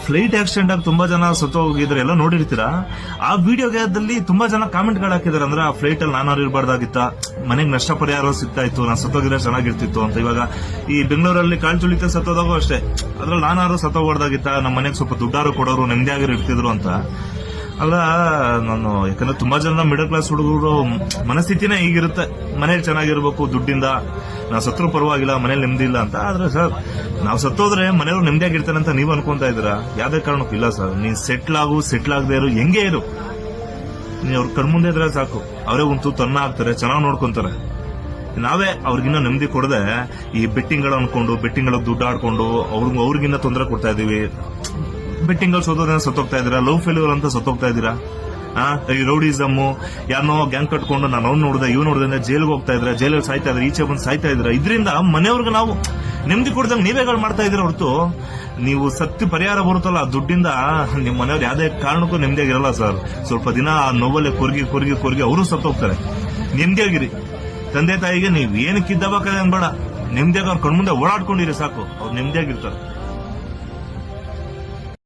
Flight accident ಆಗಿ ತುಂಬಾ ಜನ ಸತ್ತೋಗಿದ್ರೆ ಎಲ್ಲ ನೋಡಿರ್ತೀರಾ. ಆ ವಿಡಿಯೋದಲ್ಲಿ ತುಂಬಾ ಜನ ಕಾಮೆಂಟ್ಗಳು ಹಾಕಿದಾರೆ. ಅಂದ್ರೆ ಆ ಫ್ಲೈಟ್ ಅಲ್ಲಿ ನಾನಾರು ಇರಬಾರ್ದಾಗಿತ್ತ, ಮನೆಗೆ ನಷ್ಟ ಪರಿಹಾರ ಸಿಗ್ತಾ ಇತ್ತು, ನಾನು ಸತ್ತೋಗಿದ್ರೆ ಚೆನ್ನಾಗಿರ್ತಿತ್ತು ಅಂತ. ಇವಾಗ ಈ ಬೆಂಗಳೂರಲ್ಲಿ ಕಾಲ್ ತುಳಿತ ಸತ್ತೋದಾಗೂ ಅಷ್ಟೇ, ಅದ್ರಲ್ಲಿ ನಾನಾರು ಸತ್ತೋಗ್ಬಾರ್ದಾಗಿತ್ತ, ನಮ್ಮ ಮನೆಗೆ ಸ್ವಲ್ಪ ದುಡ್ಡಾರು ಕೊಡೋರು ನೆಮ್ಮದಿಯಾಗಿರು ಇರ್ತಿದ್ರು ಅಂತ. ಅಲ್ಲ ನಾನು ಯಾಕಂದ್ರೆ ತುಂಬಾ ಜನ ಮಿಡಲ್ ಕ್ಲಾಸ್ ಹುಡುಗರು ಮನಸ್ಥಿತಿನೇ ಹೀಗಿರುತ್ತೆ, ಮನೇಲಿ ಚೆನ್ನಾಗಿರ್ಬೇಕು, ದುಡ್ಡಿಂದ ನಾವು ಸತ್ರು ಪರವಾಗಿಲ್ಲ, ಮನೇಲಿ ನೆಮ್ಮದಿ ಇಲ್ಲ ಅಂತ. ಆದ್ರೆ ಸರ್, ನಾವು ಸತ್ತೋದ್ರೆ ಮನೆಯವರು ನೆಮ್ಮದಿಯಾಗಿರ್ತಾನೆ ಅಂತ ನೀವು ಅನ್ಕೊಂತಾ ಇದ್ದೀರಾ? ಯಾವ್ದೇ ಕಾರಣಕ್ಕೂ ಇಲ್ಲ ಸರ್. ನೀನ್ ಸೆಟ್ಲ್ ಆಗದೆ ಇರು, ಹೆಂಗೆ ಇರು, ನೀವ್ ಅವ್ರ ಕಣ್ಮುಂದೆ ಇದ್ರೆ ಸಾಕು, ಅವರೇ ಒಂದು ತೂತು ಅನ್ನ ಹಾಕ್ತಾರೆ, ಚೆನ್ನಾಗಿ ನೋಡ್ಕೊಂತಾರೆ. ನಾವೇ ಅವ್ರಿಗಿನ್ನ ನೆಮ್ಮದಿ ಕೊಡದೆ ಈ ಬೆಟ್ಟಿಂಗ್ಗಳು ಅನ್ಕೊಂಡು ಬೆಟ್ಟಿಂಗ್ಗಳಿಗೆ ದುಡ್ಡು ಆಡ್ಕೊಂಡು ಅವ್ರಿಗಿನ್ನ ತೊಂದರೆ ಕೊಡ್ತಾ ಇದೀವಿ. ಬೆಟ್ಟಿಂಗಲ್ಲಿ ಸೋತೋದ್ರಿಂದ ಸತ್ತೋಗ್ತಾ ಇದೀರಾ, ಲವ್ ಫೇಲ್ಯೂರ್ ಅಂತ ಸತ್ತೋಗ್ತಾ ಇದೀರಾ. ಈ ರೌಡಿಸಮ್, ಯಾರನ್ನೋ ಗ್ಯಾಂಗ್ ಕಟ್ಕೊಂಡು ನಾನು ಅವ್ನು ನೋಡಿದೆ ಇವ್ ನೋಡಿದ್ರೆ ಜೈಲ್ಗೆ ಹೋಗ್ತಾ ಇದ್ರೆ, ಜೈಲಲ್ಲಿ ಸಾಯ್ತಾ ಇದ್ರೆ, ಈಚೆ ಬಂದು ಸಾಯ್ತಾ ಇದ್ರೆ. ಇದರಿಂದ ಮನೆಯವ್ರಿಗೆ ನಾವು ನೆಮ್ಮದಿ ಕೊಡ್ದಂಗೆ ನೀವೇಗಳು ಮಾಡ್ತಾ ಇದ್ದೀರ ಹೊರತು, ನೀವು ಸತ್ಯ ಪರಿಹಾರ ಬರುತ್ತಲ್ಲ ಆ ದುಡ್ಡಿಂದ ನಿಮ್ಮ ಮನೆಯವ್ರು ಯಾವ್ದೇ ಕಾರಣಕ್ಕೂ ನೆಮ್ಮದಿಯಾಗಿರಲ್ಲ ಸರ್. ಸ್ವಲ್ಪ ದಿನ ಆ ನೋವಲ್ಲೇ ಕೊರ್ಗಿ ಅವರು ಸತ್ತೋಗ್ತಾರೆ. ನೆಮ್ಮದಿಯಾಗಿರಿ. ತಂದೆ ತಾಯಿಗೆ ನೀವ್ ಏನಕ್ಕಿದ್ದಬೇಕಾದ್ರೆ ಅನ್ಬೇಡ, ನೆಮ್ಮದಿಯಾಗಿ ಅವ್ರ ಕಣ್ಮುಂದೆ ಓಡಾಡ್ಕೊಂಡಿರಿ ಸಾಕು, ಅವ್ರು ನೆಮ್ಮದಿಯಾಗಿರ್ತಾರೆ.